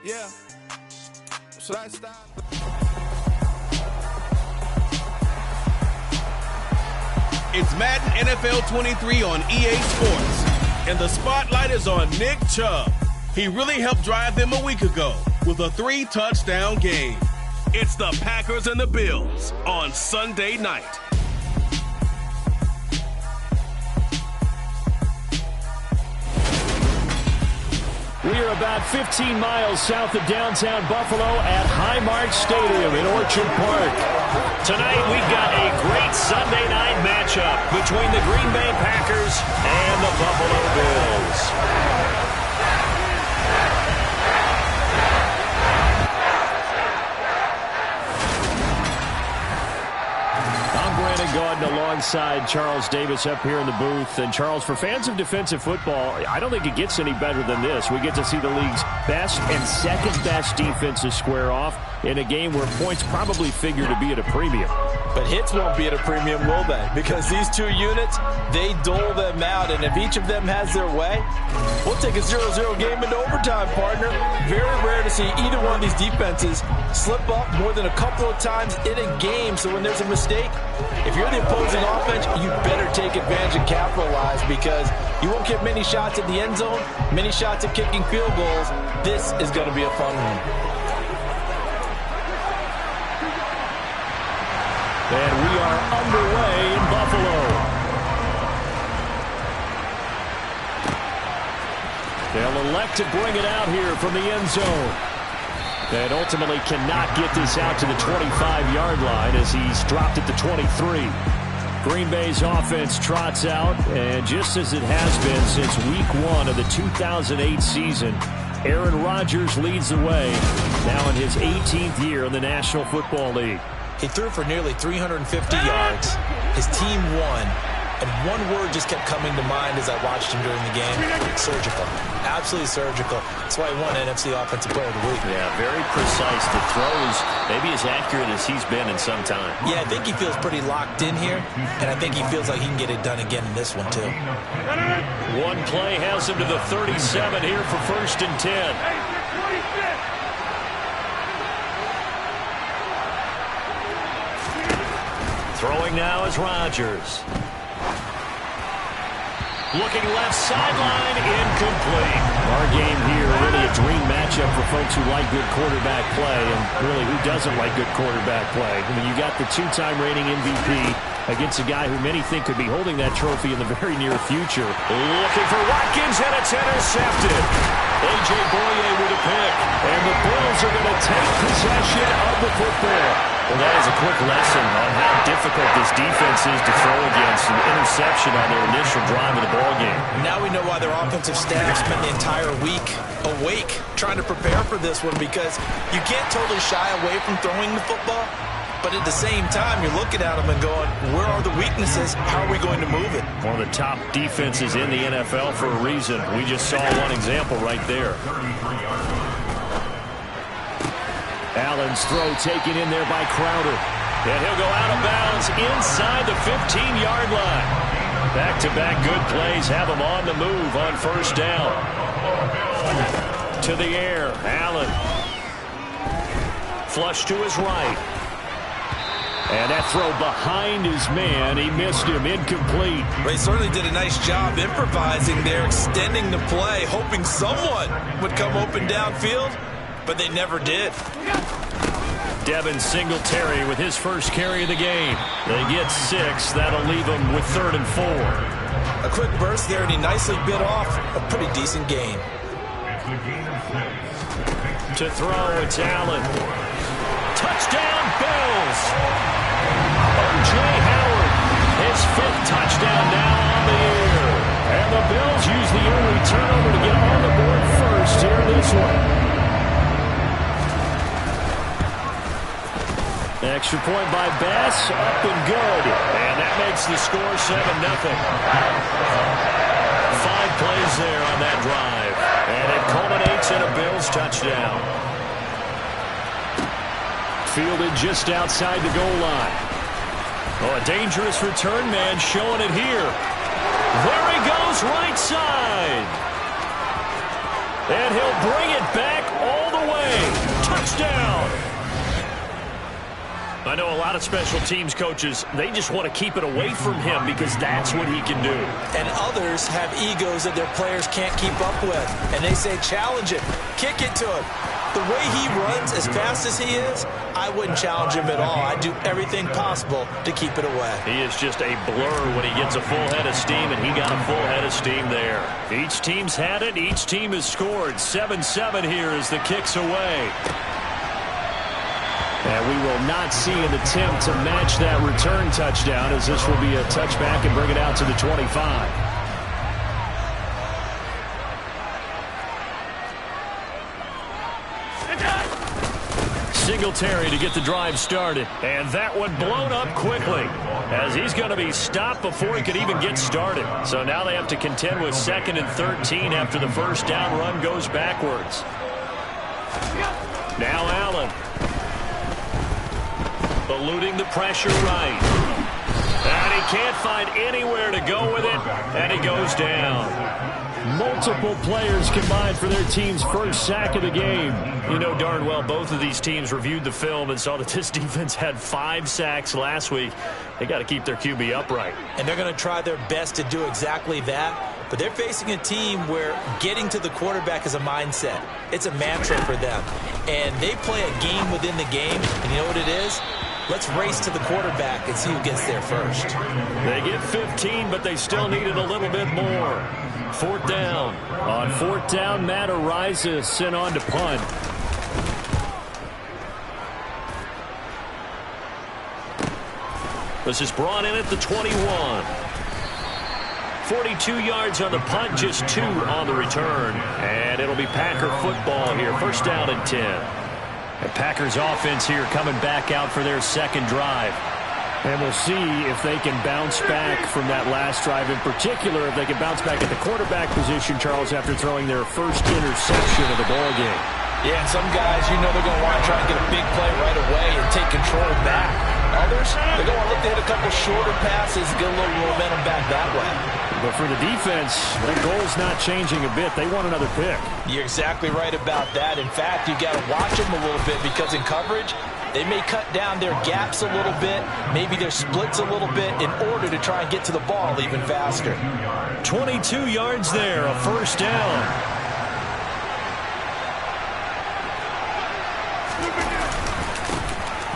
Yeah. Should I stop? It's Madden NFL 23 on EA Sports, and the spotlight is on Nick Chubb. He really helped drive them a week ago with a 3-touchdown game. It's the Packers and the Bills on Sunday night. We are about 15 miles south of downtown Buffalo at Highmark Stadium in Orchard Park. Tonight, we've got a great Sunday night matchup between the Green Bay Packers and the Buffalo Bills. Gordon alongside Charles Davis up here in the booth. And Charles, for fans of defensive football, I don't think it gets any better than this. We get to see the league's best and second best defenses square off in a game where points probably figure to be at a premium. But hits won't be at a premium, will they? Because these two units, they dole them out. And if each of them has their way, we'll take a 0-0 game into overtime, partner. Very rare to see either one of these defenses slip up more than a couple of times in a game. So when there's a mistake, if you're the opposing offense, you better take advantage and capitalize, because you won't get many shots at the end zone, many shots at kicking field goals. This is going to be a fun one. And we are underway in Buffalo. They'll elect to bring it out here from the end zone. And ultimately cannot get this out to the 25-yard line as he's dropped at the 23. Green Bay's offense trots out, and just as it has been since week 1 of the 2008 season, Aaron Rodgers leads the way, now in his 18th year in the National Football League. He threw for nearly 350 yards. His team won. And one word just kept coming to mind as I watched him during the game: surgical. Absolutely surgical. That's why he won NFC Offensive Player of the Week. Yeah, very precise. The throws maybe as accurate as he's been in some time. Yeah, I think he feels pretty locked in here, and I think he feels like he can get it done again in this one, too. One play has him to the 37 here for 1st and 10. Throwing now is Rodgers. Looking left sideline, incomplete. Our game here, really a dream matchup for folks who like good quarterback play, and really who doesn't like good quarterback play. I mean, you got the 2-time reigning MVP against a guy who many think could be holding that trophy in the very near future. Looking for Watkins, and it's intercepted. A.J. Boye with a pick, and the Bills are going to take possession of the football. Well, that is a quick lesson on how difficult this defense is to throw against. An interception on their initial drive of the ballgame. Now we know why their offensive staff spent the entire week awake trying to prepare for this one, because you can't totally shy away from throwing the football, but at the same time, you're looking at them and going, where are the weaknesses? How are we going to move it? One of the top defenses in the NFL for a reason. We just saw one example right there. Allen's throw taken in there by Crowder. And he'll go out of bounds inside the 15-yard line. Back-to-back good plays have him on the move on 1st down. To the air, Allen. Flush to his right. And that throw behind his man, he missed him, incomplete. They certainly did a nice job improvising there, extending the play, hoping someone would come open downfield, but they never did. Devin Singletary with his first carry of the game. They get 6. That'll leave them with 3rd and 4. A quick burst there, and he nicely bit off a pretty decent gain. To throw, it's Allen. Touchdown, Bills! O.J. Howard, his 5th touchdown now on the year. And the Bills use the early turnover to get on the board first here in this one. Extra point by Bass, up and good. And that makes the score 7-0. 5 plays there on that drive. And it culminates in a Bills touchdown. Fielded just outside the goal line. Oh, a dangerous return man showing it here. There he goes, right side. And he'll bring it back all the away. Touchdown. I know a lot of special teams coaches, they just want to keep it away from him because that's what he can do. And others have egos that their players can't keep up with. And they say, challenge it, kick it to him. The way he runs as fast as he is, I wouldn't challenge him at all. I'd do everything possible to keep it away. He is just a blur when he gets a full head of steam, and he got a full head of steam there. Each team's had it. Each team has scored. 7-7 here as the kick's away. And we will not see an attempt to match that return touchdown, as this will be a touchback and bring it out to the 25. Singletary to get the drive started. And that one blown up quickly, as he's going to be stopped before he could even get started. So now they have to contend with 2nd and 13 after the first down run goes backwards. Now Allen. Eluding the pressure right. And he can't find anywhere to go with it, and he goes down. Multiple players combined for their team's first sack of the game. You know darn well both of these teams reviewed the film and saw that this defense had 5 sacks last week. They got to keep their QB upright. And they're going to try their best to do exactly that. But they're facing a team where getting to the quarterback is a mindset. It's a mantra for them. And they play a game within the game. And you know what it is? Let's race to the quarterback and see who gets there first. They get 15, but they still needed a little bit more. 4th down. On 4th down, Matt Araiza sent on to punt. This is brought in at the 21. 42 yards on the punt, just 2 on the return. And it'll be Packer football here. 1st down and 10. The Packers offense here coming back out for their second drive. And we'll see if they can bounce back from that last drive. In particular, if they can bounce back at the quarterback position, Charles, after throwing their first interception of the ballgame. Yeah, and some guys, you know they're going to want to try and get a big play right away and take control back. Others, they're going to look to hit a couple shorter passes, get a little momentum back that way. But for the defense, their goal's not changing a bit. They want another pick. You're exactly right about that. In fact, you got to watch them a little bit because in coverage, they may cut down their gaps a little bit, maybe their splits a little bit in order to try and get to the ball even faster. 22 yards there, a 1st down.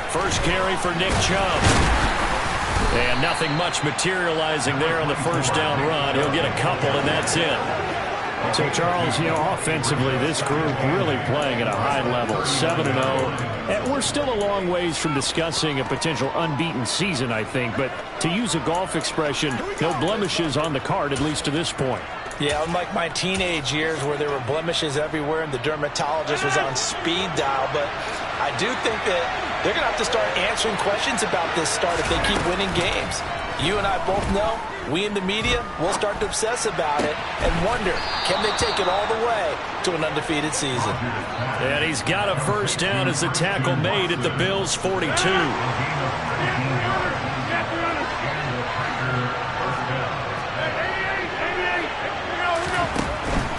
First carry for Nick Chubb. And nothing much materializing there on the 1st down run. He'll get a couple, and that's it. So, Charles, you know, offensively, this group really playing at a high level, 7-0. And we're still a long ways from discussing a potential unbeaten season, I think. But to use a golf expression, no blemishes on the card, at least to this point. Yeah, unlike my teenage years where there were blemishes everywhere and the dermatologist was on speed dial. But I do think that they're going to have to start answering questions about this start if they keep winning games. You and I both know, we in the media, will start to obsess about it and wonder, can they take it all the way to an undefeated season? And he's got a 1st down as the tackle made at the Bills' 42.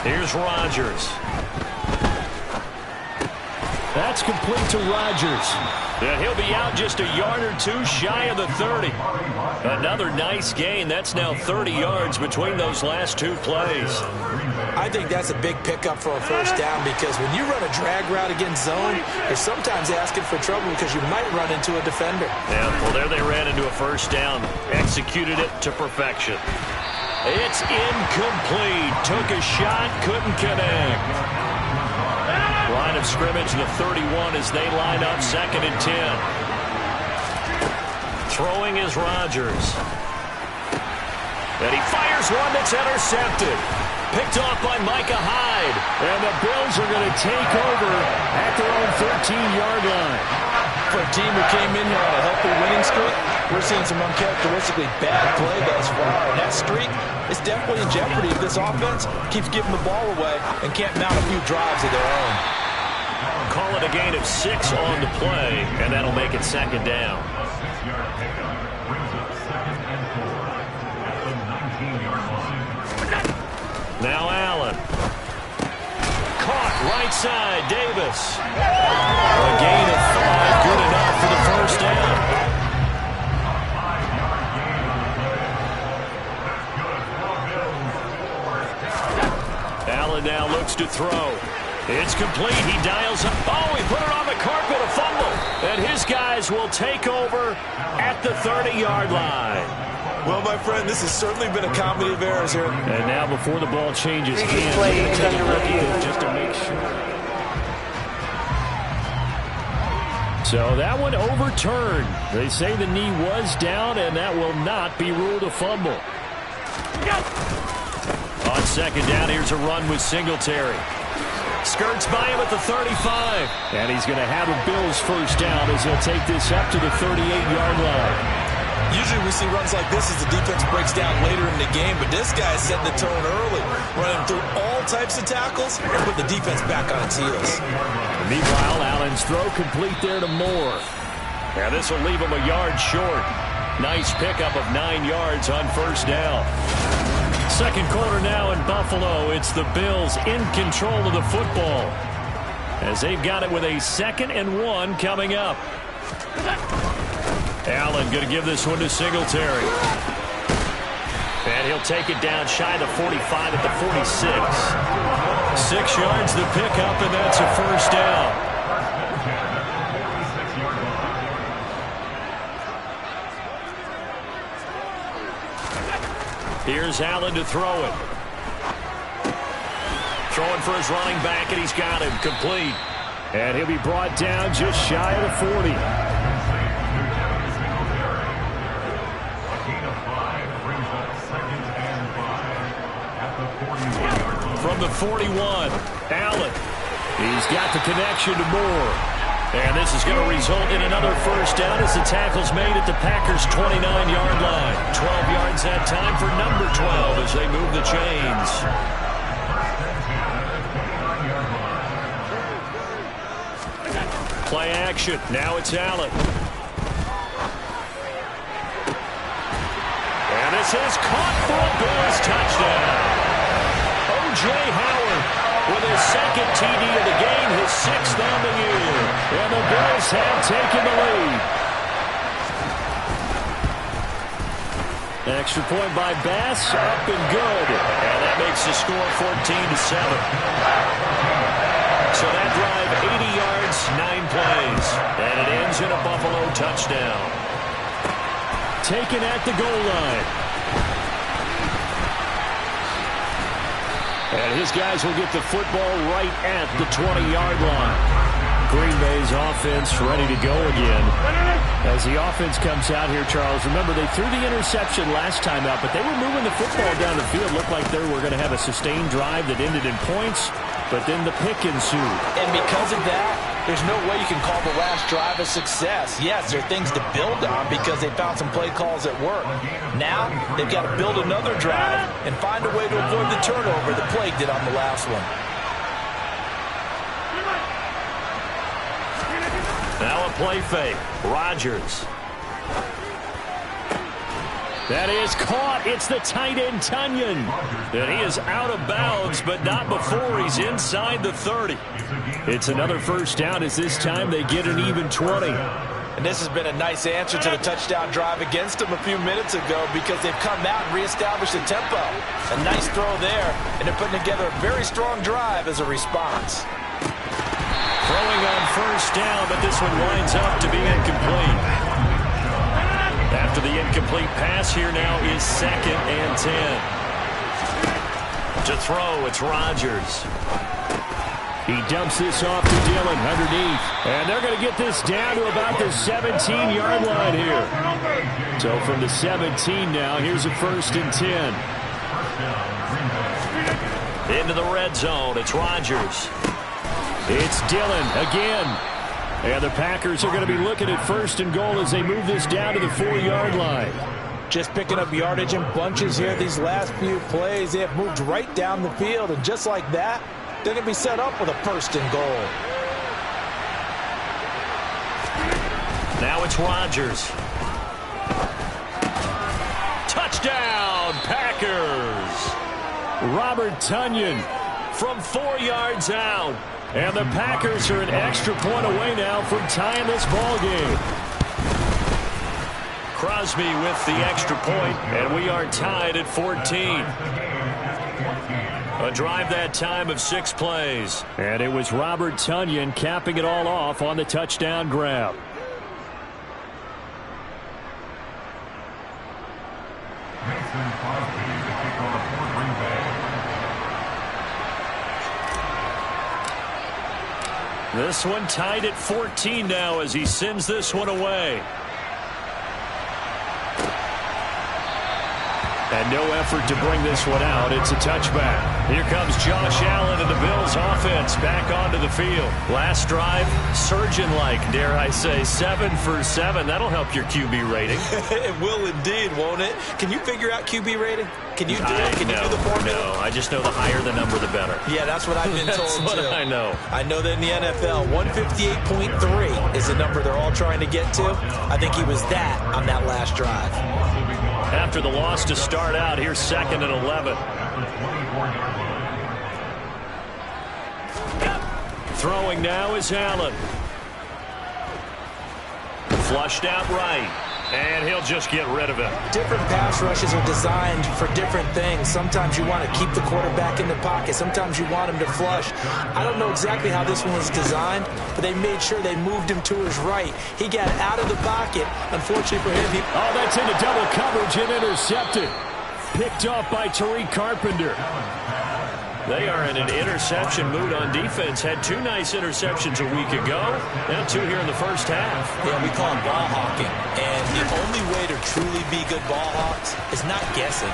Here's Rodgers. That's complete to Rodgers. And he'll be out just a yard or 2 shy of the 30. Another nice gain. That's now 30 yards between those last 2 plays. I think that's a big pickup for a 1st down because when you run a drag route against zone, you're sometimes asking for trouble because you might run into a defender. Yeah, well, there they ran into a 1st down. Executed it to perfection. It's incomplete. Took a shot, couldn't connect. Line of scrimmage, the 31 as they line up 2nd and 10. Throwing is Rodgers. And he fires one that's intercepted. Picked off by Micah Hyde. And the Bills are going to take over at their own 13-yard line. For a team who came in here on a healthy winning streak, we're seeing some uncharacteristically bad play thus far. And that streak is definitely in jeopardy if this offense keeps giving the ball away and can't mount a few drives of their own. Call it a gain of 6 on the play, and that'll make it 2nd down. Now Allen. Caught. Right side, Davis. A gain of 5, good enough for the first down. Allen now looks to throw. It's complete. He dials up. Oh, he put it on the carpet, a fumble. And his guys will take over at the 30-yard line. Well, my friend, this has certainly been a comedy of errors here. And now before the ball changes hands, we're going to take a look at it just to make sure. So that one overturned. They say the knee was down, and that will not be ruled a fumble. On second down, here's a run with Singletary. Skirts by him at the 35. And he's going to have a Bills first down as they'll take this up to the 38-yard line. Usually we see runs like this as the defense breaks down later in the game, but this guy set the tone early, running through all types of tackles and put the defense back on its heels. Meanwhile, Allen's throw complete there to Moore. Now this will leave him a yard short. Nice pickup of 9 yards on first down. Second quarter now in Buffalo. It's the Bills in control of the football as they've got it with a 2nd and 1 coming up. Allen going to give this one to Singletary. And he'll take it down shy of the 45 at the 46. 6 yards the pickup, and that's a first down. Here's Allen to throw it. Throwing for his running back, and he's got him complete. And he'll be brought down just shy of the 40. From the 41, Allen. He's got the connection to Moore. And this is going to result in another first down as the tackle's made at the Packers' 29-yard line. 12 yards that time for number 12 as they move the chains. Play action. Now it's Allen. And this is caught for a Bills touchdown. O.J. Howard with his 2nd TD of the game, his 6th on the year. And the Bills have taken the lead. Extra point by Bass, up and good. And that makes the score 14-7. So that drive, 80 yards, 9 plays. And it ends in a Buffalo touchdown. Taken at the goal line. And his guys will get the football right at the 20-yard line. Green Bay's offense ready to go again. As the offense comes out here, Charles, remember they threw the interception last time out, but they were moving the football down the field. Looked like they were going to have a sustained drive that ended in points, but then the pick ensued. And because of that, there's no way you can call the last drive a success. Yes, there are things to build on because they found some play calls that work. Now, they've got to build another drive and find a way to avoid the turnover the Plague did on the last one. Now a play fake. Rodgers. That is caught. It's the tight end, Tunyon. And he is out of bounds, but not before he's inside the 30. It's another first down as this time they get an even 20. And this has been a nice answer to the touchdown drive against them a few minutes ago because they've come out and reestablished the tempo. A nice throw there, and they're putting together a very strong drive as a response. Throwing on first down, but this one winds up to be incomplete. After the incomplete pass, here now is 2nd and 10. To throw, it's Rodgers. He dumps this off to Dillon underneath. And they're going to get this down to about the 17-yard line here. So from the 17 now, here's a 1st and 10. Into the red zone, it's Rodgers. It's Dillon again. And the Packers are going to be looking at 1st and goal as they move this down to the 4-yard line. Just picking up yardage in bunches here these last few plays. They have moved right down the field, and just like that, they're going to be set up with a 1st and goal. Now it's Rodgers. Touchdown, Packers! Robert Tunyon from 4 yards out. And the Packers are an extra point away now from tying this ball game. Crosby with the extra point, and we are tied at 14. A drive that time of 6 plays. And it was Robert Tonyan capping it all off on the touchdown grab. This one tied at 14 now as he sends this one away. And no effort to bring this one out. It's a touchback. Here comes Josh Allen and the Bills offense back onto the field. Last drive, surgeon-like, dare I say, 7 for 7. That'll help your QB rating. It will indeed, won't it? Can you figure out QB rating? Can you do it? Can you do the formula? No, I just know the higher the number, the better. Yeah, that's what I've been told, That's what too. I know. I know that in the NFL, 158.3 is the number they're all trying to get to. I think he was that on that last drive. After the loss to start out, here's 2nd and 11. Throwing now is Allen. Flushed out right. And he'll just get rid of it. Different pass rushes are designed for different things. Sometimes you want to keep the quarterback in the pocket. Sometimes you want him to flush. I don't know exactly how this one was designed, but they made sure they moved him to his right. He got out of the pocket. Unfortunately for him, Oh, that's into double coverage and intercepted. Picked off by Tariq Carpenter. They are in an interception mood on defense. Had 2 nice interceptions a week ago. Now 2 here in the first half. Yeah, we call it ball hawking. And the only way to truly be good ball hawks is not guessing.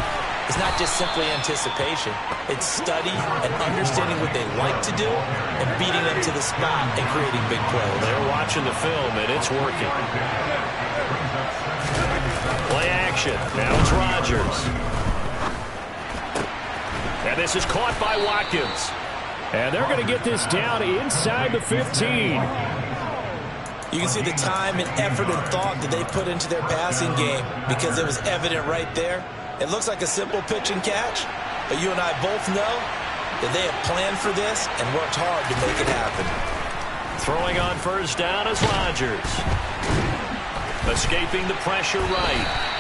It's not just simply anticipation. It's study and understanding what they like to do and beating them to the spot and creating big plays. They're watching the film, and it's working. Play action. Now it's Rodgers. And this is caught by Watkins. And they're going to get this down inside the 15. You can see the time and effort and thought that they put into their passing game because it was evident right there. It looks like a simple pitch and catch, but you and I both know that they have planned for this and worked hard to make it happen. Throwing on first down is Rodgers. Escaping the pressure right.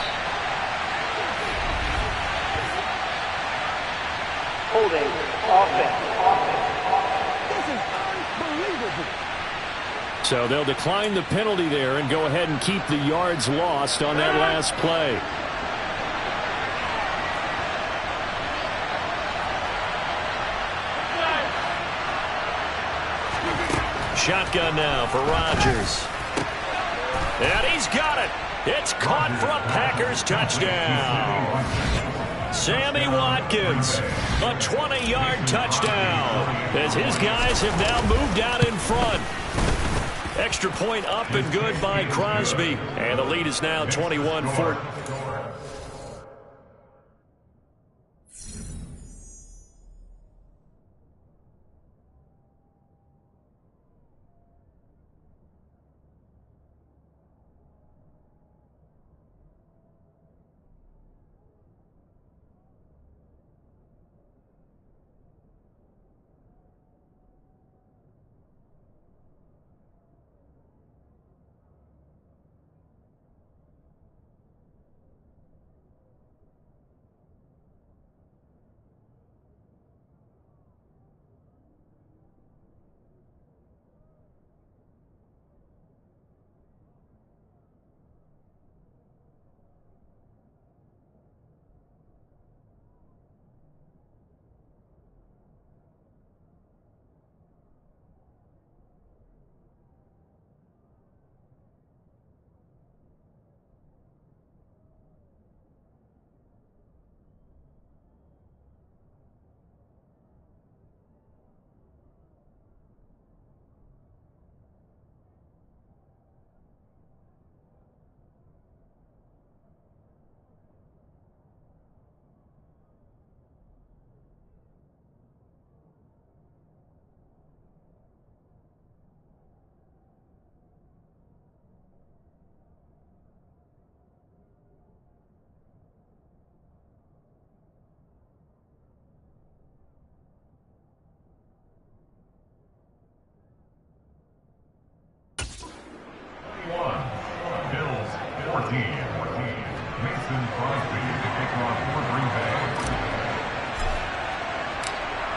Holding offense. This is unbelievable. So they'll decline the penalty there and go ahead and keep the yards lost on that last play. Shotgun now for Rodgers. And he's got it. It's caught for a Packers touchdown. Sammy Watkins, a 20-yard touchdown, as his guys have now moved out in front. Extra point up and good by Crosby, and the lead is now 21-14.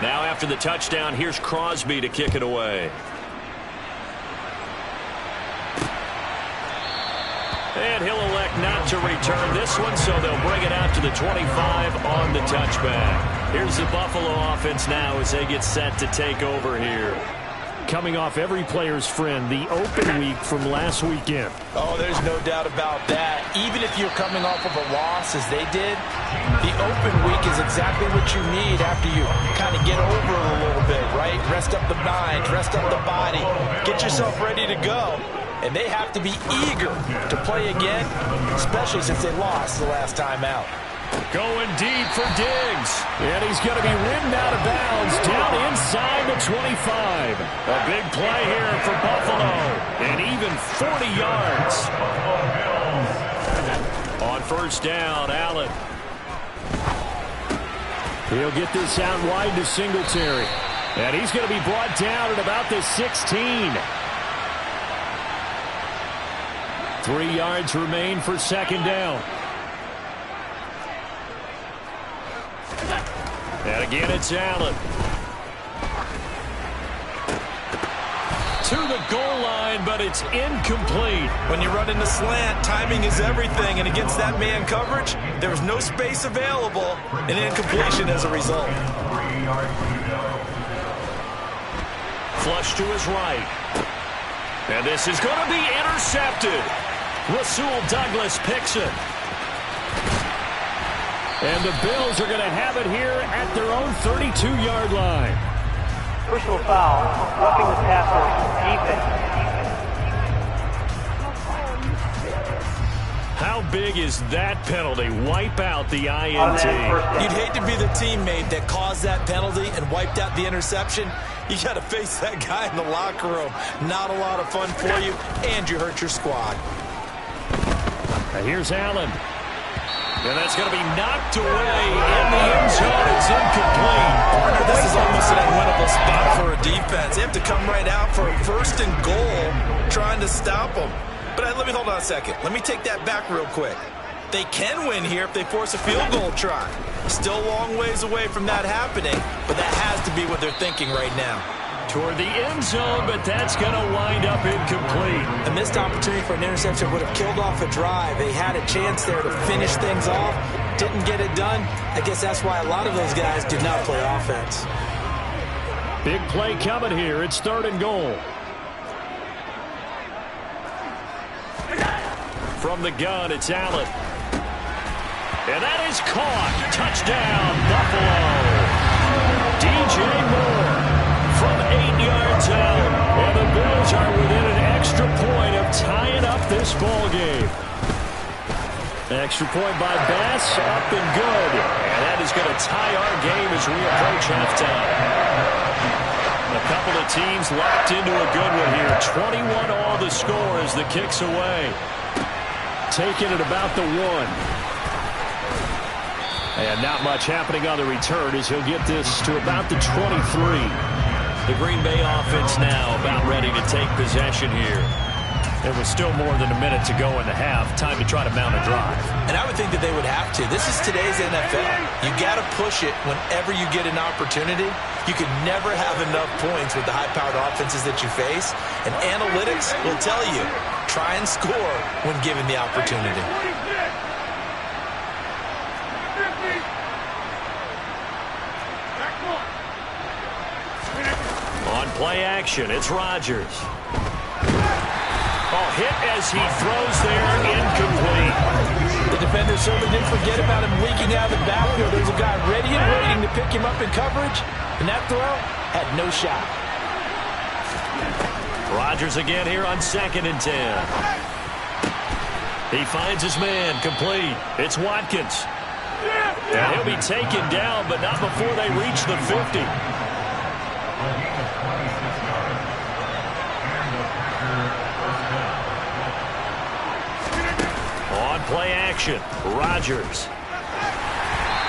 Now after the touchdown, here's Crosby to kick it away. And he'll elect not to return this one, so they'll bring it out to the 25 on the touchback. Here's the Buffalo offense now as they get set to take over here. Coming off every player's friend, the open week from last weekend. Oh, there's no doubt about that. Even if you're coming off of a loss as they did, the open week is exactly what you need after you kind of get over it a little bit, right? Rest up the mind, rest up the body, get yourself ready to go. And they have to be eager to play again, especially since they lost the last time out. Going deep for Diggs. And he's going to be ridden out of bounds down inside the 25. A big play here for Buffalo. And even 40 yards. On first down, Allen. He'll get this out wide to Singletary. And he's going to be brought down at about the 16. 3 yards remain for second down. And again, it's Allen. To the goal line, but it's incomplete. When you run in the slant, timing is everything. And against that man coverage, there was no space available. An incompletion as a result. Flush to his right. And this is going to be intercepted. Rasul Douglas picks it. And the Bills are going to have it here at their own 32-yard line. Personal foul, roughing the passer, defense. How big is that penalty? Wipe out the INT. You'd hate to be the teammate that caused that penalty and wiped out the interception. You got to face that guy in the locker room. Not a lot of fun for you, and you hurt your squad. And here's Allen. And that's going to be knocked away in the end zone. It's incomplete. Partner, this is almost an unwinnable spot for a defense. They have to come right out for a first and goal trying to stop them. But let me hold on a second. Let me take that back real quick. They can win here if they force a field goal try. Still a long ways away from that happening, but that has to be what they're thinking right now. Toward the end zone, but that's going to wind up incomplete. A missed opportunity for an interception would have killed off a drive. They had a chance there to finish things off. Didn't get it done. I guess that's why a lot of those guys do not play offense. Big play coming here. It's third and goal. From the gun, it's Allen. And that is caught. Touchdown, Buffalo. DJ Moore from 8 yards out. And the Bills are within an extra point of tying up this ball game. Extra point by Bass, up and good. And that is going to tie our game as we approach halftime. A couple of teams locked into a good one here. 21 all the score as the kick's away. Taking it about the 1. And not much happening on the return as he'll get this to about the 23. The Green Bay offense now about ready to take possession here. There was still more than a minute to go in the half. Time to try to mount a drive. And I would think that they would have to. This is today's NFL. You got to push it whenever you get an opportunity. You can never have enough points with the high-powered offenses that you face. And analytics will tell you, try and score when given the opportunity. On play action, it's Rodgers. Oh, hit as he throws there, incomplete. The defender certainly didn't forget about him leaking out of the backfield. There's a guy ready and waiting to pick him up in coverage, and that throw had no shot. Rodgers again here on 2nd and 10. He finds his man, complete. It's Watkins. And he'll be taken down, but not before they reach the 50. On play action, Rodgers.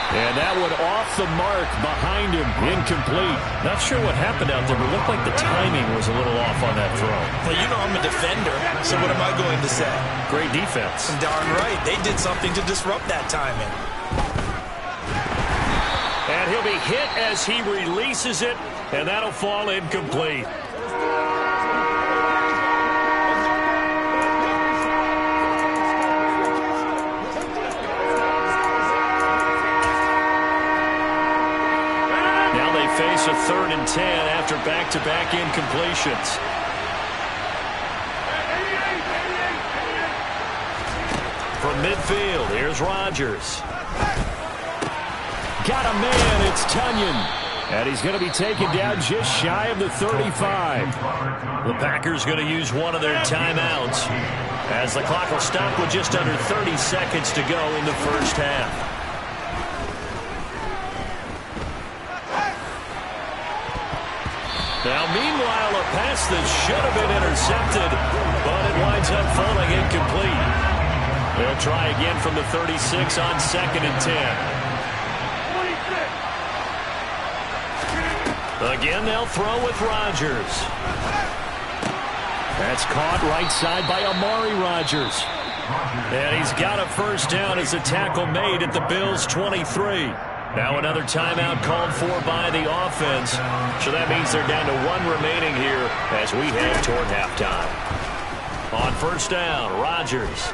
And that one off the mark behind him, incomplete. Not sure what happened out there, but it looked like the timing was a little off on that throw. Well, you know I'm a defender, so what am I going to say? Great defense. Darn right. They did something to disrupt that timing. And And he'll be hit as he releases it, and that'll fall incomplete. Now they face a 3rd and 10 after back-to-back incompletions. From midfield, here's Rodgers. Got a man, it's Tonyan. And he's going to be taken down just shy of the 35. The Packers going to use one of their timeouts as the clock will stop with just under 30 seconds to go in the first half. Now, meanwhile, a pass that should have been intercepted, but it winds up falling incomplete. They'll try again from the 36 on 2nd and 10. Again, they'll throw with Rodgers. That's caught right side by Amari Rodgers. And he's got a first down as a tackle made at the Bills' 23. Now another timeout called for by the offense. So that means they're down to 1 remaining here as we head toward halftime. On first down, Rodgers.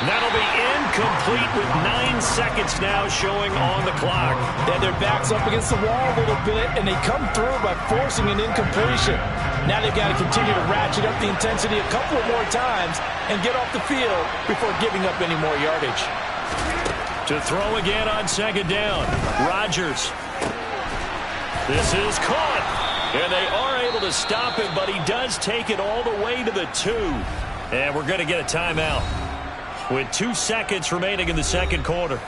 That'll be incomplete with 9 seconds now showing on the clock. And their backs up against the wall a little bit, and they come through by forcing an incompletion. Now they've got to continue to ratchet up the intensity a couple of more times and get off the field before giving up any more yardage. To throw again on 2nd down, Rodgers. This is caught, and they are able to stop him, but he does take it all the way to the 2. And we're going to get a timeout with 2 seconds remaining in the second quarter.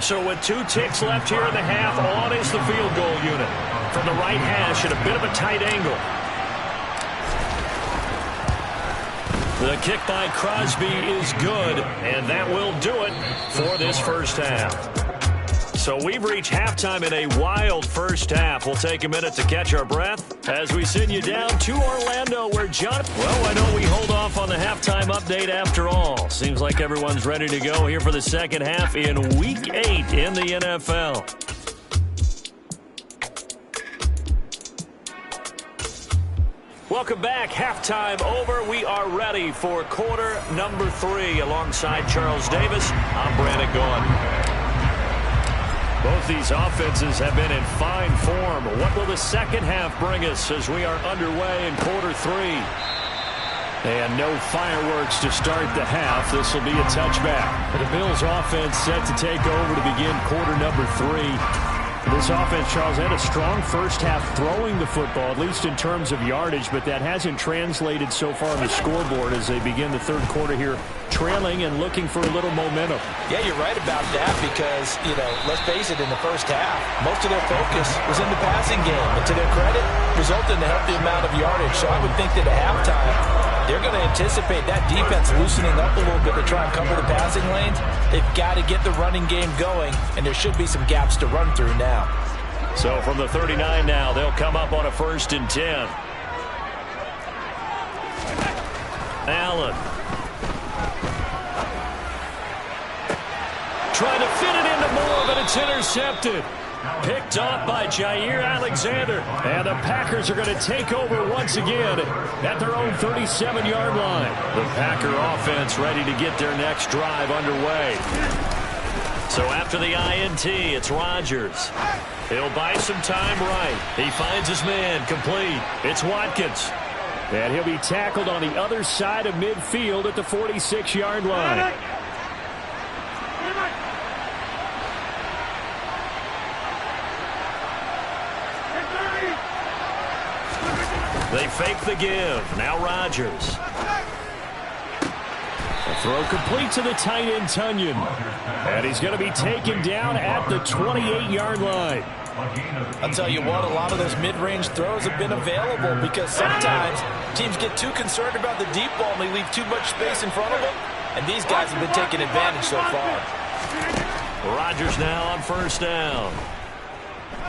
So with 2 ticks left here in the half, on is the field goal unit. From the right hash at a bit of a tight angle. The kick by Crosby is good, and that will do it for this first half. So we've reached halftime in a wild first half. We'll take a minute to catch our breath as we send you down to Orlando where John... Well, why don't we hold off on the halftime update after all? Seems like everyone's ready to go here for the second half in Week 8 in the NFL. Welcome back. Halftime over. We are ready for quarter number 3 alongside Charles Davis. I'm Brandon Gaughan. Both these offenses have been in fine form. What will the second half bring us as we are underway in quarter 3? And no fireworks to start the half. This will be a touchback. The Bills offense set to take over to begin quarter number 3. This offense, Charles, had a strong first half throwing the football, at least in terms of yardage, but that hasn't translated so far on the scoreboard as they begin the third quarter here, trailing and looking for a little momentum. Yeah, you're right about that because, let's face it, in the first half, most of their focus was in the passing game. And to their credit, resulted in a healthy amount of yardage. So I would think that at halftime, they're going to anticipate that defense loosening up a little bit to try and cover the passing lanes. They've got to get the running game going, and there should be some gaps to run through now. So from the 39 now, they'll come up on a 1st and 10. Allen. Trying to fit it into Moore, but it's intercepted. Picked off by Jair Alexander. And the Packers are going to take over once again at their own 37-yard line. The Packer offense ready to get their next drive underway. So after the INT, it's Rodgers. He'll buy some time right. He finds his man complete. It's Watkins. And he'll be tackled on the other side of midfield at the 46-yard line. They fake the give. Now Rodgers. A throw complete to the tight end, Tonyan. And he's going to be taken down at the 28-yard line. I'll tell you what, a lot of those mid-range throws have been available because sometimes teams get too concerned about the deep ball and they leave too much space in front of them. And these guys have been taking advantage so far. Rodgers now on first down.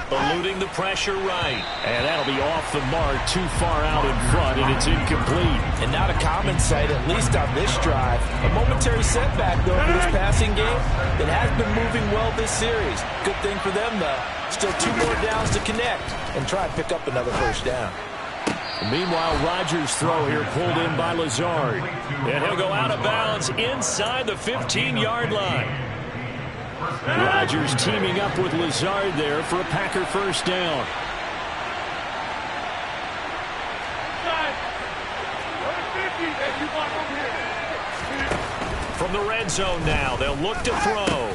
Eluding the pressure right. And that'll be off the mark, too far out in front, and it's incomplete. And not a common sight, at least on this drive. A momentary setback, though, for this passing game. It has been moving well this series. Good thing for them, though. Still 2 more downs to connect and try and pick up another first down. Meanwhile, Rodgers' throw here pulled in by Lazard. And he'll go out of bounds inside the 15-yard line. Rodgers teaming up with Lazard there for a Packer first down. From the red zone now, they'll look to throw.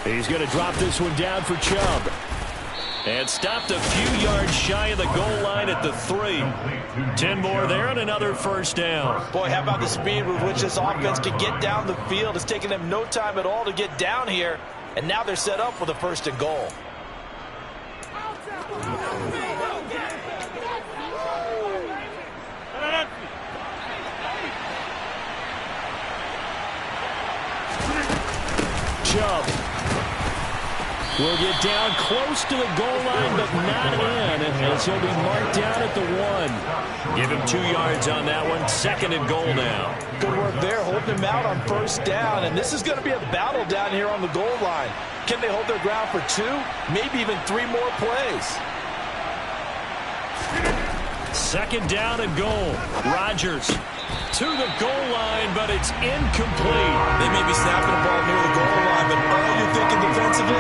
He's going to drop this one down for Chubb. And stopped a few yards shy of the goal line at the 3. 10 more there and another first down. Boy, how about the speed with which this offense can get down the field? It's taken them no time at all to get down here. And now they're set up with a 1st and goal. Chubb will get down close to the goal line, but not in, as he'll be marked down at the 1. Give him 2 yards on that one. 2nd and goal now. Good work there, holding him out on first down, and this is going to be a battle down here on the goal line. Can they hold their ground for 2, maybe even 3 more plays? 2nd down and goal. Rodgers to the goal line, but it's incomplete. They may be snapping the ball near the goal line, but all you're thinking defensively,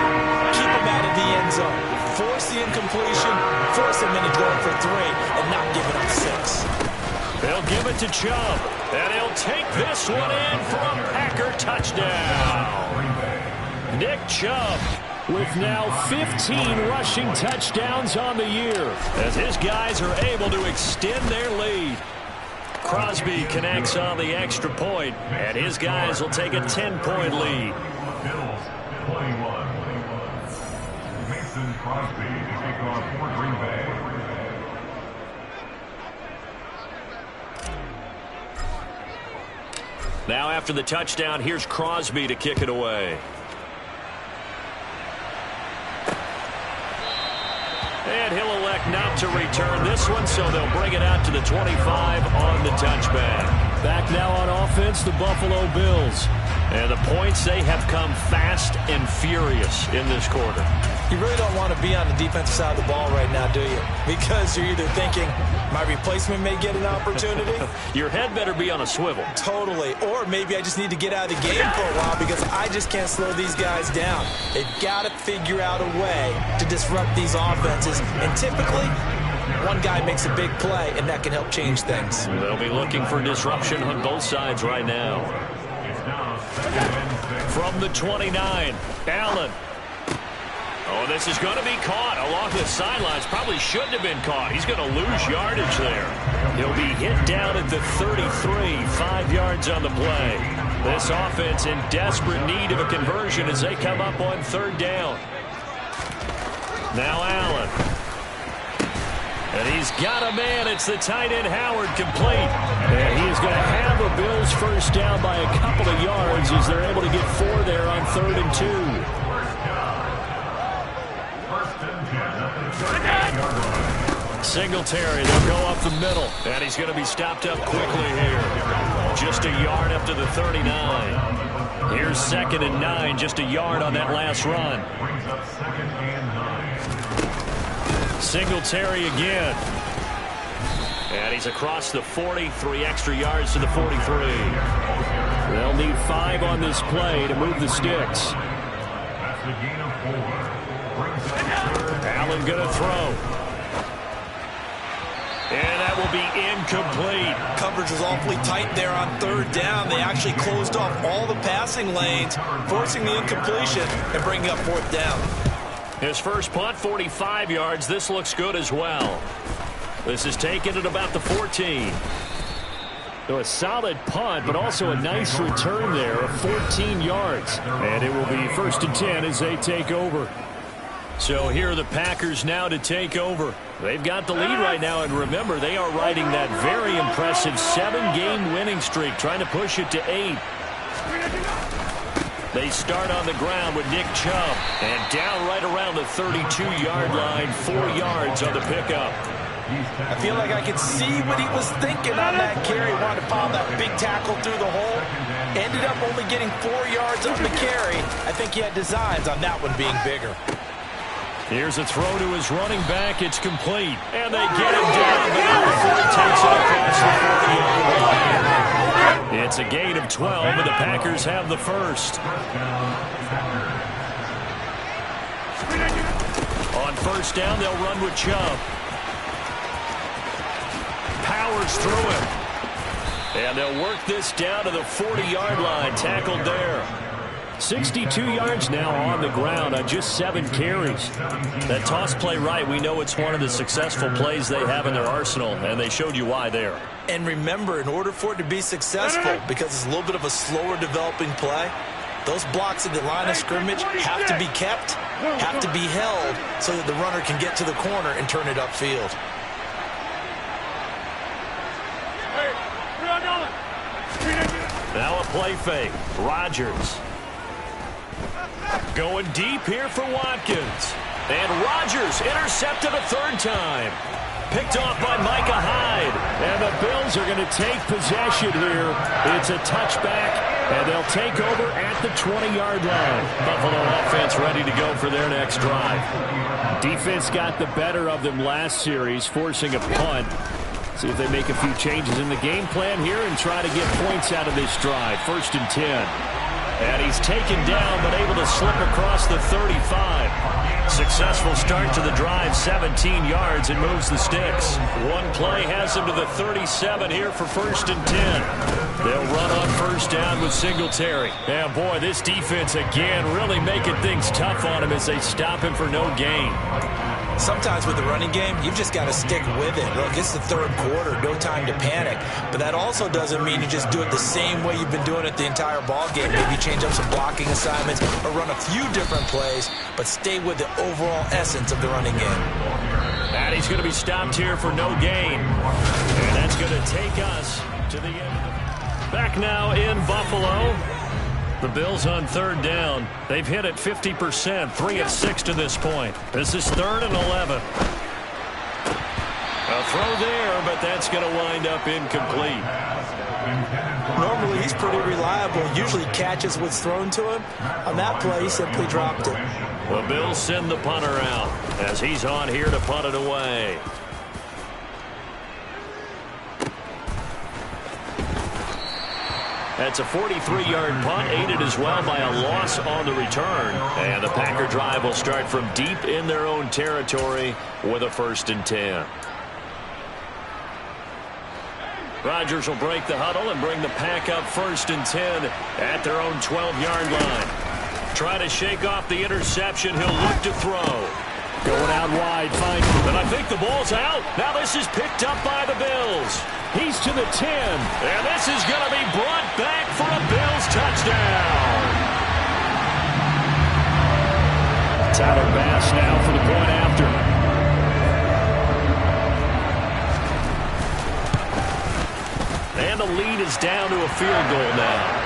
keep them out of the end zone. Force the incompletion, force them into going for 3, and not giving up 6. They'll give it to Chubb, and he'll take this one in for a Packer touchdown. Nick Chubb with now 15 rushing touchdowns on the year, as his guys are able to extend their lead. Crosby connects on the extra point, and his guys will take a 10-point lead. Bills playing one. Mason Crosby to take on for Green Bay. Now after the touchdown, here's Crosby to kick it away. And he'll elect not to return this one, so they'll bring it out to the 25 on the touchback. Back now on offense, the Buffalo Bills. And the points, they have come fast and furious in this quarter. You really don't want to be on the defensive side of the ball right now, do you? Because you're either thinking, my replacement may get an opportunity. Your head better be on a swivel. Totally. Or maybe I just need to get out of the game for a while because I just can't slow these guys down. They've got to figure out a way to disrupt these offenses. And typically, one guy makes a big play, and that can help change things. They'll be looking for disruption on both sides right now. From the 29, Allen. Oh, this is going to be caught along the sidelines. Probably shouldn't have been caught. He's going to lose yardage there. He'll be hit down at the 33, 5 yards on the play. This offense in desperate need of a conversion as they come up on 3rd down. Now Allen. And he's got a man. It's the tight end Howard, complete. And he is going to have the Bills first down by a couple of yards as they're able to get 4 there on 3rd and 2. Singletary, they'll go up the middle, and he's going to be stopped up quickly here. Just a yard up to the 39. Here's 2nd and 9, just a yard on that last run. Singletary again. And he's across the 40, 3 extra yards to the 43. They'll need 5 on this play to move the sticks. Allen going to throw. And that will be incomplete. Coverage was awfully tight there on 3rd down. They actually closed off all the passing lanes, forcing the incompletion and bringing up 4th down. His first punt, 45 yards. This looks good as well. This is taken at about the 14. So a solid punt, but also a nice return there of 14 yards. And it will be 1st and 10 as they take over. So here are the Packers now to take over. They've got the lead right now, and remember, they are riding that very impressive 7-game winning streak, trying to push it to 8. They start on the ground with Nick Chubb. And down right around the 32-yard line, 4 yards on the pickup. I feel like I could see what he was thinking on that carry. Wanted to pound that big tackle through the hole. Ended up only getting 4 yards on the carry. I think he had designs on that one being bigger. Here's a throw to his running back. It's complete. And they get him down there before he takes it across the 40-yard line. It's a gain of 12, and the Packers have the first. On first down, they'll run with Chubb. Powers through him. And they'll work this down to the 40-yard line. Tackled there. 62 yards now on the ground on just 7 carries. That toss play right, we know it's one of the successful plays they have in their arsenal, and they showed you why there. And remember, in order for it to be successful, because it's a little bit of a slower developing play, those blocks at the line of scrimmage have to be kept, have to be held, so that the runner can get to the corner and turn it upfield. Now a play fake. Rodgers. Going deep here for Watkins. And Rodgers intercepted a 3rd time. Picked off by Micah Hyde. And the Bills are going to take possession here. It's a touchback, and they'll take over at the 20-yard line. Buffalo offense ready to go for their next drive. Defense got the better of them last series, forcing a punt. See if they make a few changes in the game plan here and try to get points out of this drive. 1st and 10. And he's taken down, but able to slip across the 35. Successful start to the drive, 17 yards, and moves the sticks. One play has him to the 37 here for 1st and 10. They'll run on first down with Singletary. And boy, this defense again really making things tough on him as they stop him for no gain. Sometimes with the running game, you've just got to stick with it. Look, it's the 3rd quarter, no time to panic. But that also doesn't mean you just do it the same way you've been doing it the entire ball game. Maybe change up some blocking assignments or run a few different plays, but stay with the overall essence of the running game. And he's going to be stopped here for no gain. And that's going to take us to the end. Back now in Buffalo. The Bills on 3rd down. They've hit it 50%, 3 of 6 to this point. This is 3rd and 11. A throw there, but that's going to wind up incomplete. Normally, he's pretty reliable. Usually catches what's thrown to him. On that play, he simply dropped it. The Bills send the punter out as he's on here to punt it away. That's a 43-yard punt, aided as well by a loss on the return. And the Packer drive will start from deep in their own territory with a 1st and 10. Rodgers will break the huddle and bring the Pack up 1st and 10 at their own 12-yard line. Try to shake off the interception. He'll look to throw. Going out wide, finds him. And I think the ball's out. Now this is picked up by the Bills. He's to the 10. And this is going to be brought back for a Bills touchdown. Tyler Bass now for the point after. And the lead is down to a field goal now.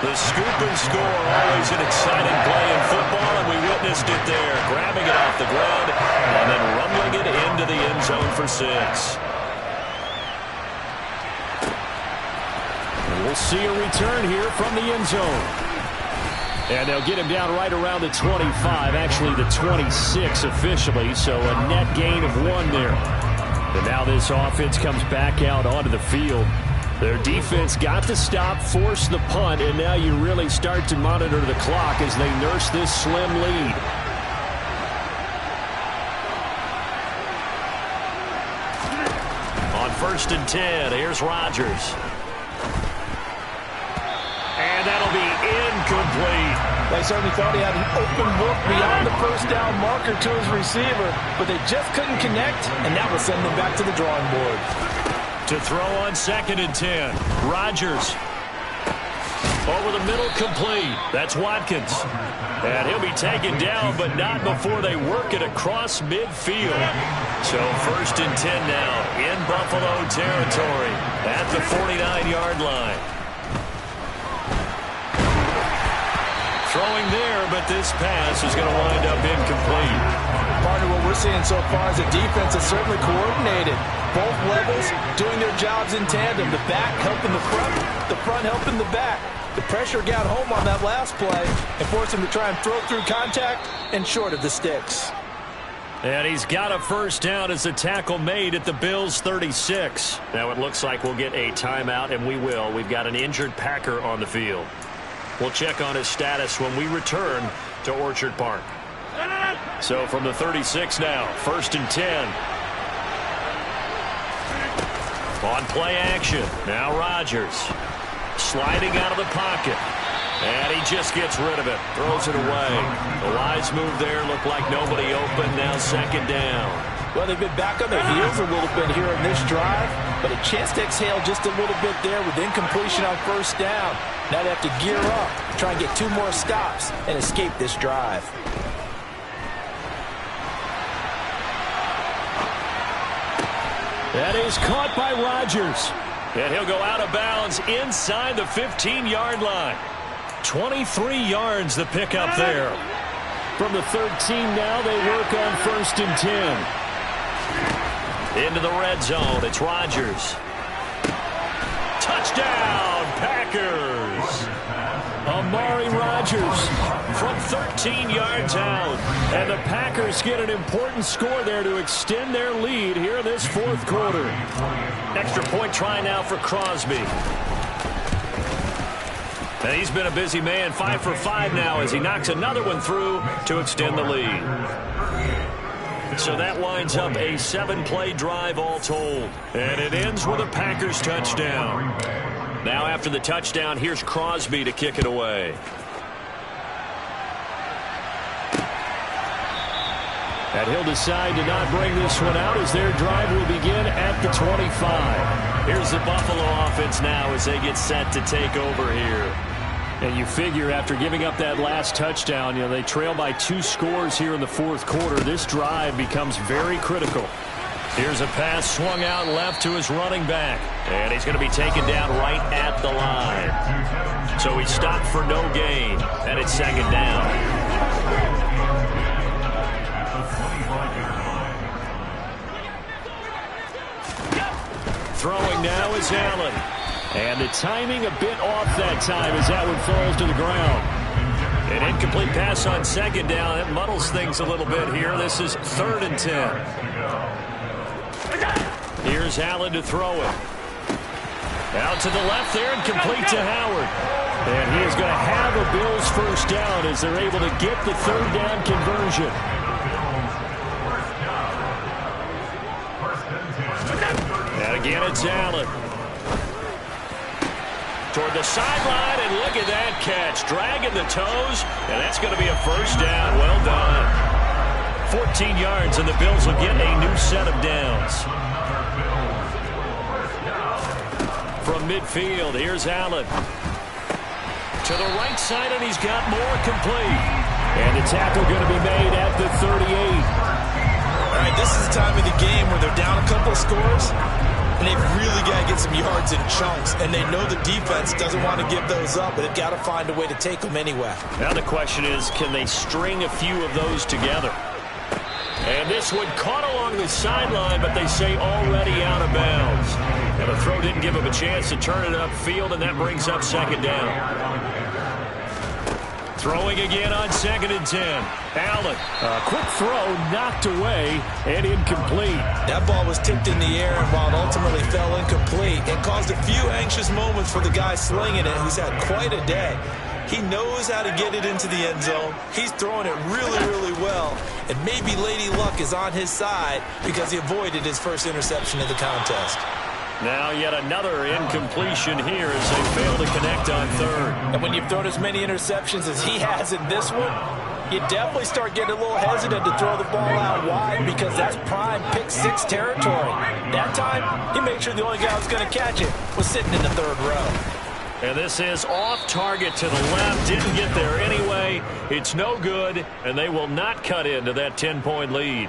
The scoop and score, always an exciting play in football, and we witnessed it there. Grabbing it off the ground and then rumbling it into the end zone for 6. And we'll see a return here from the end zone. And they'll get him down right around the 25, actually the 26 officially, so a net gain of 1 there. And now this offense comes back out onto the field. Their defense got the stop, forced the punt, and now you really start to monitor the clock as they nurse this slim lead. On 1st and 10, here's Rodgers. And that'll be incomplete. They certainly thought he had an open look beyond the first down marker to his receiver, but they just couldn't connect, and that will send them back to the drawing board. To throw on 2nd and 10. Rodgers. Over the middle, complete. That's Watkins. And he'll be taken down, but not before they work it across midfield. So 1st and 10 now in Buffalo territory at the 49-yard line. Throwing there, but this pass is going to wind up incomplete. Partner, what we're seeing so far is the defense is certainly coordinated. Both levels doing their jobs in tandem. The back helping the front helping the back. The pressure got home on that last play and forced him to try and throw through contact and short of the sticks. And he's got a first down as a tackle made at the Bills' 36. Now it looks like we'll get a timeout, and we will. We've got an injured Packer on the field. We'll check on his status when we return to Orchard Park. So from the 36 now, 1st and 10. On play action. Now Rodgers sliding out of the pocket. And he just gets rid of it. Throws it away. The wise move there. Looked like nobody open. Now 2nd down. Well, they've been back on their heels a little bit here in this drive, but a chance to exhale just a little bit there with incompletion on 1st down. Now they have to gear up, try and get 2 more stops, and escape this drive. That is caught by Rodgers. And he'll go out of bounds inside the 15-yard line. 23 yards the pickup there. From the 13 now, they work on 1st and 10. Into the red zone, it's Rodgers. Touchdown, Packers! Amari Rodgers from 13 yards out. And the Packers get an important score there to extend their lead here in this 4th quarter. Extra point try now for Crosby. And he's been a busy man, 5 for 5 now as he knocks another one through to extend the lead. So that winds up a 7-play drive all told. And it ends with a Packers touchdown. Now after the touchdown, here's Crosby to kick it away. And he'll decide to not bring this one out as their drive will begin at the 25. Here's the Buffalo offense now as they get set to take over here. And you figure after giving up that last touchdown, they trail by 2 scores here in the 4th quarter. This drive becomes very critical. Here's a pass swung out left to his running back. And he's going to be taken down right at the line. So he stopped for no gain. And it's 2nd down. Throwing now is Allen. And the timing a bit off that time as that one falls to the ground. An incomplete pass on 2nd down. It muddles things a little bit here. This is 3rd and 10. Here's Allen to throw it. Out to the left there and complete to Howard. And he is going to have a Bills first down as they're able to get the 3rd down conversion. And again, it's Allen. Toward the sideline, and look at that catch. Dragging the toes, and that's going to be a first down. Well done. 14 yards, and the Bills will get a new set of downs. From midfield, here's Allen. To the right side, and he's got more complete. And the tackle going to be made at the 38. All right, this is the time of the game where they're down a couple of scores, and they've really got to get some yards in chunks, and they know the defense doesn't want to give those up, but they've got to find a way to take them anyway. Now the question is, can they string a few of those together? And this one caught along the sideline, but they say already out of bounds. And the throw didn't give him a chance to turn it upfield, and that brings up 2nd down. Throwing again on 2nd and 10. Allen, a quick throw knocked away and incomplete. That ball was tipped in the air, and while it ultimately fell incomplete, it caused a few anxious moments for the guy slinging it, who's had quite a day. He knows how to get it into the end zone. He's throwing it really, really well. And maybe Lady Luck is on his side because he avoided his first interception of the contest. Now yet another incompletion here as they fail to connect on 3rd. And when you've thrown as many interceptions as he has in this one, you definitely start getting a little hesitant to throw the ball out wide because that's prime pick 6 territory. That time, he made sure the only guy who was going to catch it was sitting in the 3rd row. And this is off target to the left. Didn't get there anyway. It's no good, and they will not cut into that 10-point lead.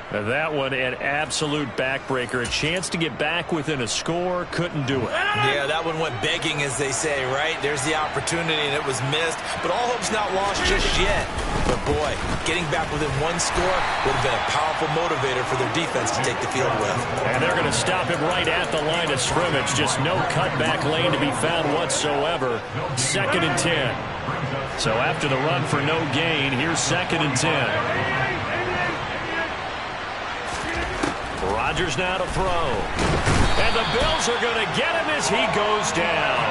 That one an absolute backbreaker. A chance to get back within a score, couldn't do it. Yeah, that one went begging, as they say, right? There's the opportunity, and it was missed. But all hope's not lost just yet. But, boy, getting back within one score would have been a powerful motivator for their defense to take the field with. And they're going to stop him right at the line of scrimmage. Just no cutback lane to be found whatsoever. 2nd and 10. So after the run for no gain, here's 2nd and 10. Rodgers now to throw. And the Bills are going to get him as he goes down.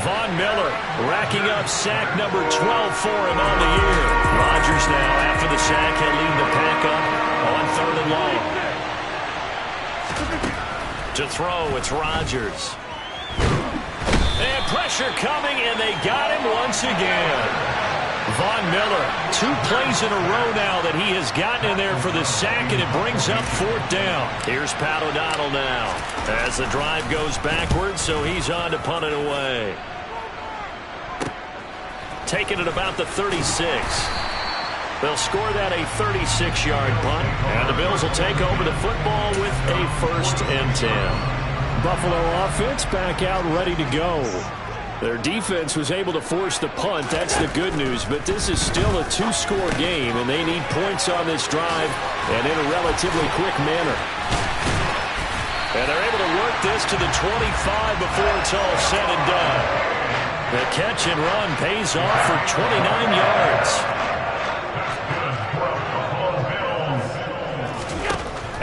Von Miller racking up sack number 12 for him on the year. Rodgers now, after the sack, he'll lead the pack up on 3rd and long. To throw, it's Rodgers. And pressure coming, and they got him once again. Von Miller, 2 plays in a row now that he has gotten in there for the sack, and it brings up 4th down. Here's Pat O'Donnell now as the drive goes backwards, so he's on to punt it away. Taking it about the 36. They'll score that a 36-yard punt, and the Bills will take over the football with a 1st and 10. Buffalo offense back out ready to go. Their defense was able to force the punt. That's the good news. But this is still a 2-score game, and they need points on this drive and in a relatively quick manner. And they're able to work this to the 25 before it's all said and done. The catch and run pays off for 29 yards.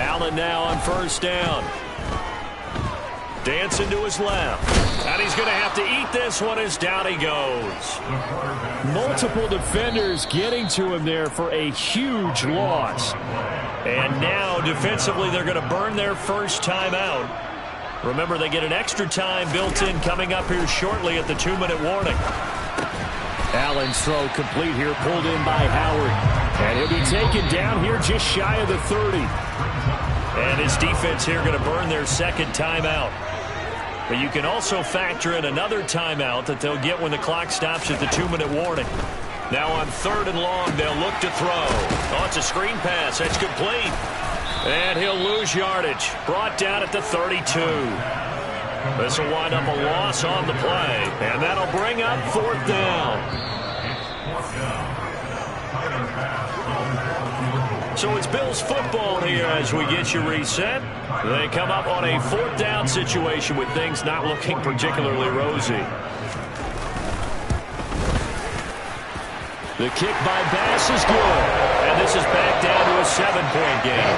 Allen now on 1st down. Dancing to his left. And he's going to have to eat this one as down he goes. Multiple defenders getting to him there for a huge loss. And now defensively they're going to burn their first timeout. Remember, they get an extra time built in coming up here shortly at the 2-minute warning. Allen's throw complete here, pulled in by Howard. And he'll be taken down here just shy of the 30. And his defense here going to burn their 2nd timeout. But you can also factor in another timeout that they'll get when the clock stops at the 2-minute warning. Now on 3rd and long, they'll look to throw. Oh, it's a screen pass. That's complete. And he'll lose yardage. Brought down at the 32. This will wind up a loss on the play. And that'll bring up 4th down. So it's Bills football here as we get you reset. They come up on a 4th down situation with things not looking particularly rosy. The kick by Bass is good. And this is back down to a 7-point game.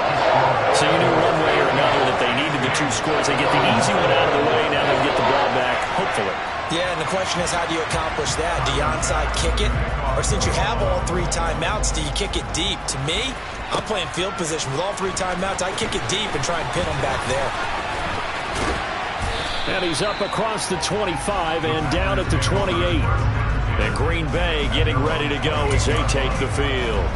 So you knew one way or another that they needed the 2 scores. They get the easy one out of the way. Now they get the ball back, hopefully. Yeah, and the question is, how do you accomplish that? Do you onside kick it? Or since you have all 3 timeouts, do you kick it deep? To me, I'm playing field position with all 3 timeouts. I kick it deep and try and pin them back there. And he's up across the 25 and down at the 28. And Green Bay getting ready to go as they take the field.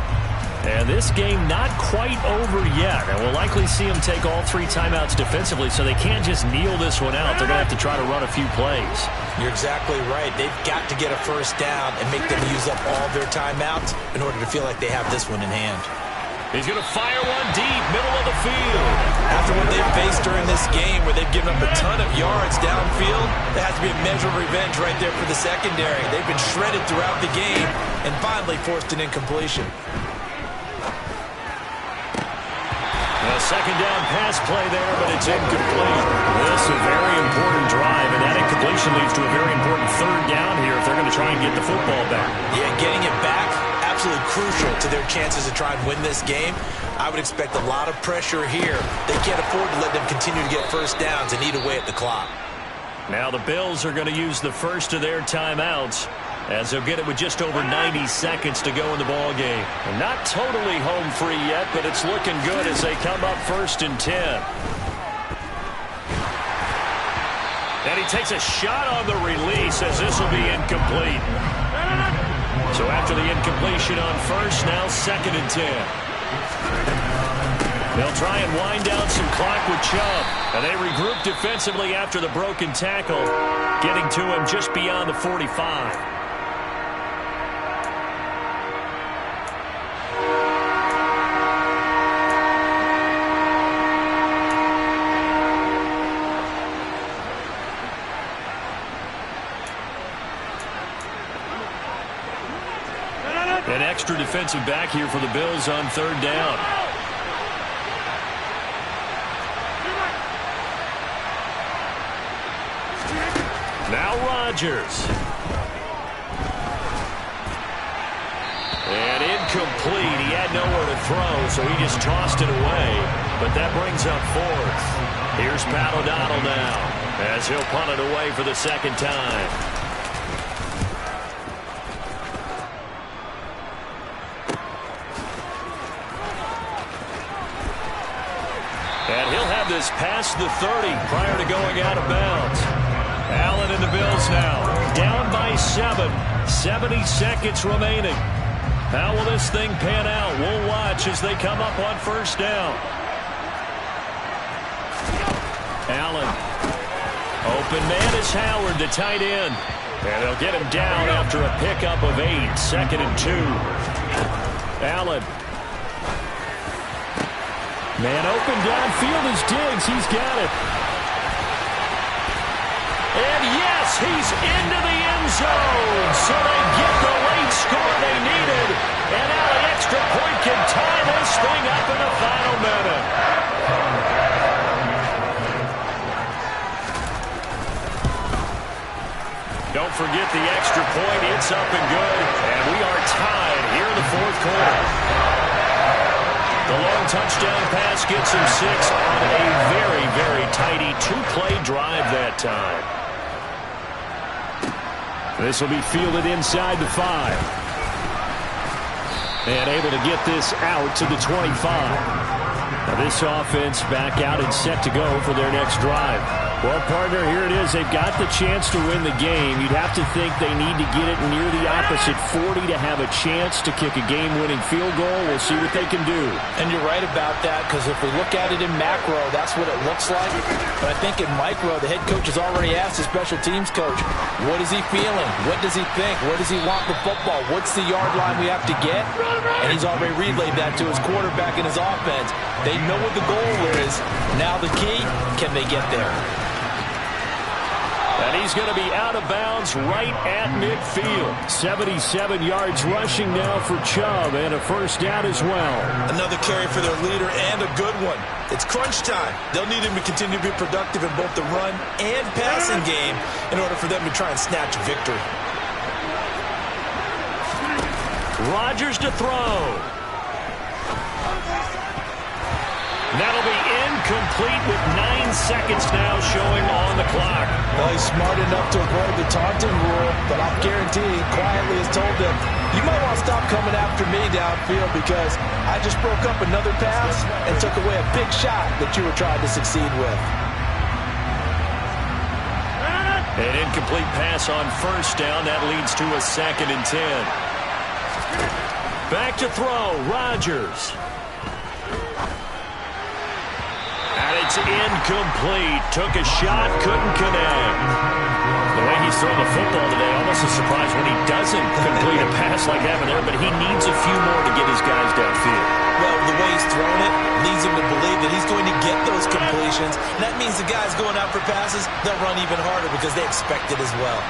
And this game not quite over yet. And we'll likely see them take all 3 timeouts defensively, so they can't just kneel this one out. They're going to have to try to run a few plays. You're exactly right. They've got to get a 1st down and make them use up all their timeouts in order to feel like they have this one in hand. He's going to fire one deep, middle of the field. After what they've faced during this game where they've given up a ton of yards downfield, there has to be a measure of revenge right there for the secondary. They've been shredded throughout the game and finally forced an incompletion. A 2nd down pass play there, but it's incomplete. This is a very important drive, and that incompletion leads to a very important 3rd down here if they're going to try and get the football back. Yeah, getting it back, absolutely crucial to their chances to try and win this game. I would expect a lot of pressure here. They can't afford to let them continue to get 1st downs and eat away at the clock. Now the Bills are going to use the first of their timeouts, as they'll get it with just over 90 seconds to go in the ball game. And not totally home free yet, but it's looking good as they come up 1st and 10. And he takes a shot on the release as this will be incomplete. So after the incompletion on 1st, now 2nd and 10. They'll try and wind down some clock with Chubb. And they regroup defensively after the broken tackle, getting to him just beyond the 45. An extra defensive back here for the Bills on 3rd down. Now Rodgers. And incomplete. He had nowhere to throw, so he just tossed it away. But that brings up 4th. Here's Pat O'Donnell now, as he'll punt it away for the 2nd time. And he'll have this past the 30 prior to going out of bounds. Allen and the Bills now down by 7. 70 seconds remaining. How will this thing pan out? We'll watch as they come up on 1st down. Allen. Open man is Howard, the tight end. And they'll get him down after a pickup of 8. 2nd and 2. Allen. Man open downfield is Diggs. He's got it. And yes, he's into the end zone. So they get the late score they needed. And now an extra point can tie this thing up in the final minute. Don't forget the extra point. It's up and good. And we are tied here in the 4th quarter. The long touchdown pass gets him 6 on a very, very tidy 2-play drive that time. This will be fielded inside the 5. And able to get this out to the 25. Now this offense back out and set to go for their next drive. Well, partner, here it is. They've got the chance to win the game. You'd have to think they need to get it near the opposite 40 to have a chance to kick a game-winning field goal. We'll see what they can do. And you're right about that, because if we look at it in macro, that's what it looks like. But I think in micro, the head coach has already asked the special teams coach, what is he feeling? What does he think? Where does he want the football? What's the yard line we have to get? And he's already relayed that to his quarterback and his offense. They know what the goal is. Now the key, can they get there? And he's going to be out of bounds right at midfield. 77 yards rushing now for Chubb, and a 1st down as well. Another carry for their leader, and a good one. It's crunch time. They'll need him to continue to be productive in both the run and passing game in order for them to try and snatch a victory. Rodgers to throw. That'll be incomplete with 9 seconds now showing on the clock. Well, he's smart enough to avoid the taunting rule, but I'll guarantee he quietly has told them, you might want to stop coming after me downfield because I just broke up another pass and took away a big shot that you were trying to succeed with. An incomplete pass on 1st down. That leads to a 2nd and 10. Back to throw, Rodgers. And it's incomplete. Took a shot, couldn't connect. The way he's throwing the football today, almost a surprise when he doesn't complete a pass like that there, but he needs a few more to get his guys downfield. Well, the way he's thrown it leads him to believe that he's going to get those completions. And that means the guys going out for passes, they'll run even harder because they expect it as well.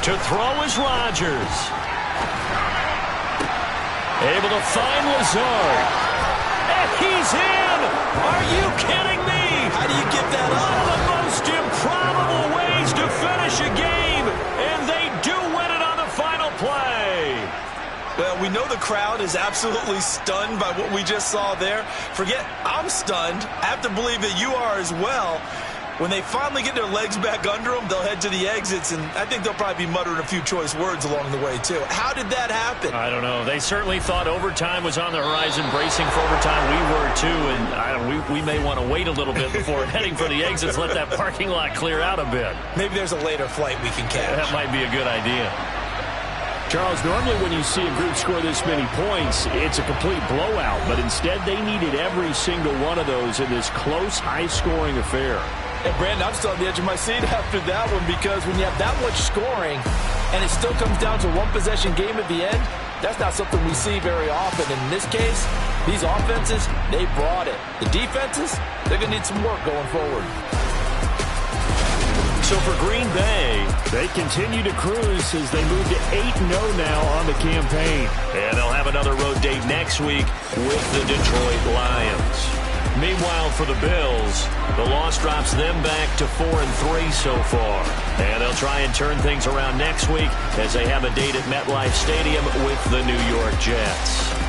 To throw is Rodgers. Able to find Lazard. And he's in! Are you kidding me? How do you give that up? One of the most improbable ways to finish a game, and they do win it on the final play. Well, we know the crowd is absolutely stunned by what we just saw there. Forget I'm stunned. I have to believe that you are as well. When they finally get their legs back under them, they'll head to the exits, and I think they'll probably be muttering a few choice words along the way, too. How did that happen? I don't know. They certainly thought overtime was on the horizon, bracing for overtime. We were, too, and we may want to wait a little bit before heading for the exits, let that parking lot clear out a bit. Maybe there's a later flight we can catch. That might be a good idea. Charles, normally when you see a group score this many points, it's a complete blowout, but instead they needed every single one of those in this close, high-scoring affair. And Brandon, I'm still on the edge of my seat after that one because when you have that much scoring and it still comes down to one possession game at the end, that's not something we see very often. And in this case, these offenses, they brought it. The defenses, they're going to need some work going forward. So for Green Bay, they continue to cruise as they move to 8-0 now on the campaign. And they'll have another road date next week with the Detroit Lions. Meanwhile, for the Bills, the loss drops them back to 4-3 so far. And they'll try and turn things around next week as they have a date at MetLife Stadium with the New York Jets.